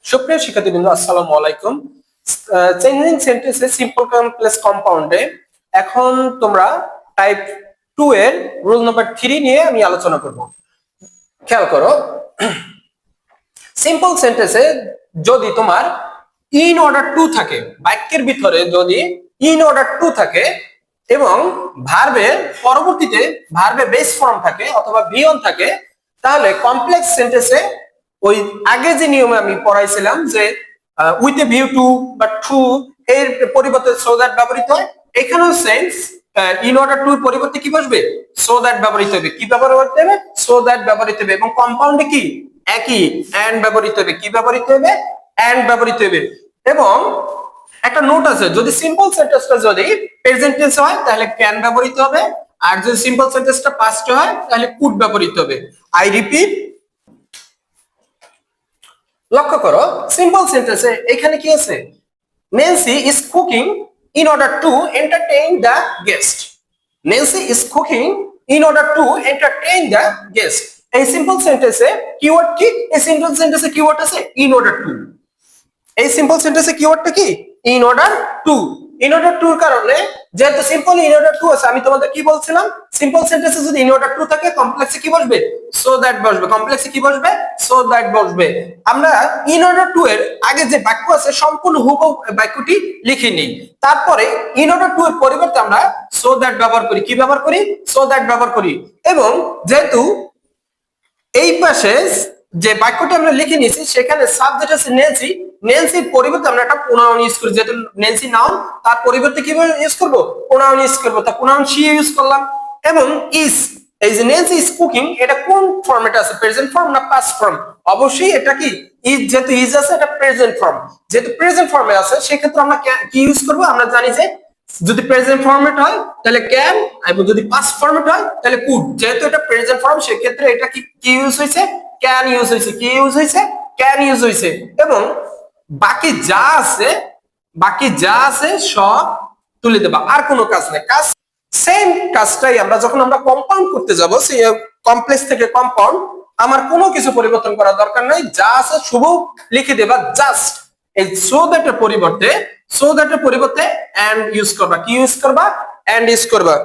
সুপ্রিয় শিক্ষার্থীবৃন্দ, আসসালামু আলাইকুম। চেঞ্জিং সেন্টেন্সে সিম্পল কমপ্লেক্স কম্পাউন্ডে এখন তোমরা টাইপ 2 এর রুল নাম্বার 3 নিয়ে আমি আলোচনা করব। খেয়াল করো, সিম্পল সেন্টেন্সে যদি তোমার ইন অর্ডার টু থাকে, বাক্যের ভিতরে যদি ইন অর্ডার টু থাকে এবং ভার্বের পরবর্তীতে ভার্বে বেস ফর্ম থাকে অথবা বি অন থাকে, তাহলে কমপ্লেক্স সেন্টেন্সে ওই আগে যে নিয়মে আমি পড়াইছিলাম যে উইথ এ ভিউ টু বা টু এর পরিবর্তে সো দ্যাট ব্যবহৃত হয়, এখানেও সেন্স ইন অর্ডার টু এর পরিবর্তে কি বসবে? সো দ্যাট ব্যবহৃত হবে। কি ব্যবহার করতে হবে? সো দ্যাট ব্যবহৃত হবে। এবং কম্পাউন্ডে কি একই এন্ড ব্যবহৃত হবে। কি ব্যবহৃত হবে? এন্ড ব্যবহৃত হবে। এবং একটা নোট আছে, যদি সিম্পল সেন্টেন্সটা যদি প্রেজেন্ট টেন্স হয় তাহলে ক্যান ব্যবহৃত হবে, আর যদি সিম্পল সেন্টেন্সটা পাস্ট হয় তাহলে কুড ব্যবহৃত হবে। আই রিপিট, লক্ষ্য করো সিম্পল সেন্টেন্সে এখানে কি আছে? Nancy is cooking in order to entertain the guest. Nancy is cooking in order to entertain the guest. এই সিম্পল সেন্টেন্সে কিওয়ার্ড কি? এই সিম্পল সেন্টেন্সে কিওয়ার্ড আছে in order to। এই সিম্পল সেন্টেন্সে কিওয়ার্ডটা কি? In order to. In order টুর কারণে, যেহেতু সিম্পল ইন অর্ডার টু আছে, আমি তোমাদের কি বলছিলাম? সিম্পল সেন্টেন্সে যদি ইন অর্ডার টু থাকে কমপ্লেক্সে কি বসবে? সো দ্যাট বসবে। কমপ্লেক্সে কি বসবে? সো দ্যাট বসবে। আমরা ইন অর্ডার টু এর আগে যে বাক্য আছে সম্পূর্ণ হুবহু বাক্যটি লিখে নিই, তারপরে ইন অর্ডার টু এর পরিবর্তে আমরা সো দ্যাট ব্যবহার করি। কি ব্যবহার করি? সো দ্যাট ব্যবহার করি। এবং যেহেতু এই পাশে যে বাক্যটা আমরা লিখে নিয়েছি সেখানে সাবজেক্ট আছে নেন্সি, নেন্সির পরিবর্তে আমরা একটা প্রোনাউন ইউজ করি। যেহেতু নেন্সি নাউন, তার পরিবর্তে কিভাবে ইউজ করব? প্রোনাউন ইউজ করব। তা প্রোনাউন শি ইউজ করলাম। এবং ইজ, এই যে নেন্সি ইজ কুকিং, এটা কোন ফর্মেটে আছে? প্রেজেন্ট ফর্ম না পাস্ট ফর্ম? অবশ্যই এটা কি ইজ, যেহেতু ইজ আছে এটা প্রেজেন্ট ফর্ম। যেহেতু প্রেজেন্ট ফর্মে আছে সেক্ষেত্রে আমরা কি ইউজ করব? আমরা জানি যে যদি প্রেজেন্ট ফর্মেট হয় তাহলে ক্যান, এবং যদি পাস্ট ফর্মেট হয় তাহলে কুড। যেহেতু এটা প্রেজেন্ট ফর্ম সেক্ষেত্রে এটা কি ইউজ হয়েছে? ক্যান ইউজ হয়েছে। কি ইউজ হয়েছে? ক্যান ইউজ হয়েছে। এবং বাকি যা আছে সব তুলে দেবা, আর কোনো কাজ নেই। কাজ সেম কাজটাই আমরা যখন আমরা কম্পাউন্ড করতে যাব, সেই কমপ্লেক্স থেকে কম্পাউন্ড, আমার কোনো কিছু পরিবর্তন করার দরকার নাই, যা আছে শুভ লিখে দেবা। জাস্ট এই সো দ্যাটের পরিবর্তে এন্ড ইউজ করবা। কি ইউজ করবা? এন্ড ইউজ করবা।